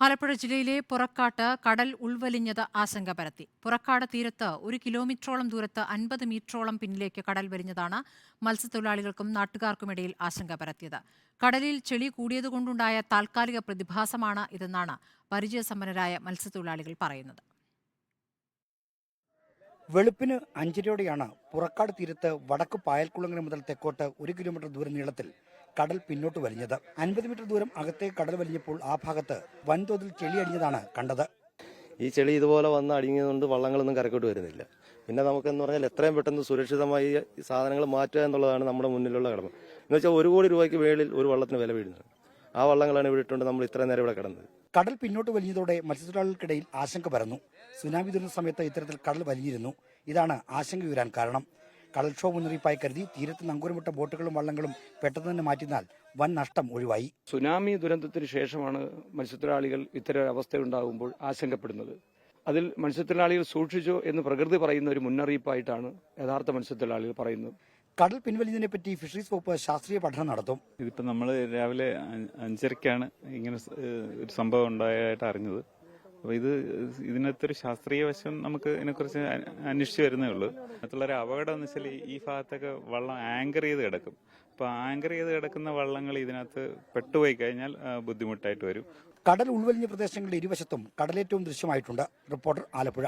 ആലപ്പുഴ ജില്ലയിലെ പുറക്കാട്ട് കടൽ ഉൾവലിഞ്ഞത് ആശങ്ക പരത്തി. പുറക്കാട് തീരത്ത് 1 കിലോമീറ്ററോളം ദൂരത്ത് 50 മീറ്ററോളം പിന്നിലേക്ക് കടൽ വലിഞ്ഞതാണ് മത്സ്യത്തൊഴിലാളികൾക്കും നാട്ടുകാർക്കുമിടയിൽ ആശങ്ക പരത്തിയത്. കടലിൽ ചെളി കൂടിയതുകൊണ്ടുണ്ടായ താൽക്കാലിക പ്രതിഭാസമാണ് ഇതെന്നാണ് പരിചയസമ്പന്നരായ മത്സ്യത്തൊഴിലാളികൾ പറയുന്നത്. വെളുപ്പിന് 5:30യോടെയാണ് പുറക്കാട് തീരത്ത് വടക്ക് പായൽക്കുളങ്ങര മുതൽ തെക്കോട്ട് 1 കിലോമീറ്റർ ദൂരം നീളത്തിൽ കടൽ പിന്നോട്ട് വലിഞ്ഞത്. 50 മീറ്റർ ദൂരം അകത്തെ കടൽ വലിഞ്ഞപ്പോൾ ആ ഭാഗത്ത് വൻതോതിൽ ചെളി അടിഞ്ഞതാണ് കണ്ടത്. ഈ ചെളി ഇതുപോലെ വന്ന് അടിഞ്ഞതുകൊണ്ട് വള്ളങ്ങളൊന്നും കരക്കോട്ട് വരുന്നില്ല. പിന്നെ നമുക്കെന്ന് പറഞ്ഞാൽ എത്രയും പെട്ടെന്ന് സുരക്ഷിതമായി ഈ സാധനങ്ങൾ മാറ്റുക എന്നുള്ളതാണ് നമ്മുടെ മുന്നിലുള്ള കടമ. എന്ന് വെച്ചാൽ 1 കോടി രൂപയ്ക്ക് മേളിൽ ഒരു വള്ളത്തിന് വില വീഴുന്നത്. ആ വള്ളങ്ങളാണ് ഇവിടെ ഇട്ടുകൊണ്ട് നമ്മൾ ഇത്രയും നേരം ഇവിടെ കിടന്നത്. കടൽ പിന്നോട്ട് വലിഞ്ഞതോടെ മത്സ്യത്തൊഴിലാളികൾക്കിടയിൽ ആശങ്ക പരന്നു. സുനാമി ദുരന്ത സമയത്ത് ഇത്തരത്തിൽ കടൽ വലിഞ്ഞിരുന്നു. ഇതാണ് ആശങ്ക ഉയരാൻ കാരണം. കടൽക്ഷോഭ മുന്നറിയിപ്പായി കരുതി തീരത്ത് നങ്കൂരമിട്ട ബോട്ടുകളും വള്ളങ്ങളും പെട്ടെന്ന് തന്നെ മാറ്റിയാൽ വൻ നഷ്ടം ഒഴിവായി. സുനാമി ദുരന്തത്തിന് ശേഷമാണ് മത്സ്യത്തൊഴിലാളികൾ ഇത്തരം അവസ്ഥയുണ്ടാകുമ്പോൾ ആശങ്കപ്പെടുന്നത്. അതിൽ മത്സ്യത്തൊഴിലാളികൾ സൂക്ഷിച്ചോ എന്ന് പ്രകൃതി പറയുന്ന ഒരു മുന്നറിയിപ്പായിട്ടാണ് യഥാർത്ഥ മത്സ്യത്തൊഴിലാളികൾ പറയുന്നത്. കടൽ പിൻവലിഞ്ഞതിനെ പറ്റി ഫിഷറീസ് വകുപ്പ് ശാസ്ത്രീയ പഠനം നടത്തും. ഇതിപ്പോൾ നമ്മൾ രാവിലെ 5:30ക്കാണ് ഇങ്ങനെ ഒരു സംഭവം ഉണ്ടായതായിട്ട് അറിഞ്ഞത്. അപ്പോൾ ഇതിനകത്തൊരു ശാസ്ത്രീയ വശം നമുക്ക് ഇതിനെക്കുറിച്ച് അന്വേഷിച്ച് വരുന്നേ ഉള്ളൂ. അതിനകത്തുള്ളൊരു അപകടം എന്ന് വെച്ചാൽ ഈ ഭാഗത്തൊക്കെ വള്ളം ആങ്കർ ചെയ്ത് കിടക്കും. അപ്പോൾ ആങ്കർ ചെയ്ത് കിടക്കുന്ന വള്ളങ്ങൾ ഇതിനകത്ത് പെട്ടുപോയി കഴിഞ്ഞാൽ ബുദ്ധിമുട്ടായിട്ട് വരും. കടൽ ഉൾവലിഞ്ഞ പ്രദേശങ്ങളുടെ ഇരുവശത്തും കടലേറ്റവും ദൃശ്യമായിട്ടുണ്ട്. റിപ്പോർട്ടർ, ആലപ്പുഴ.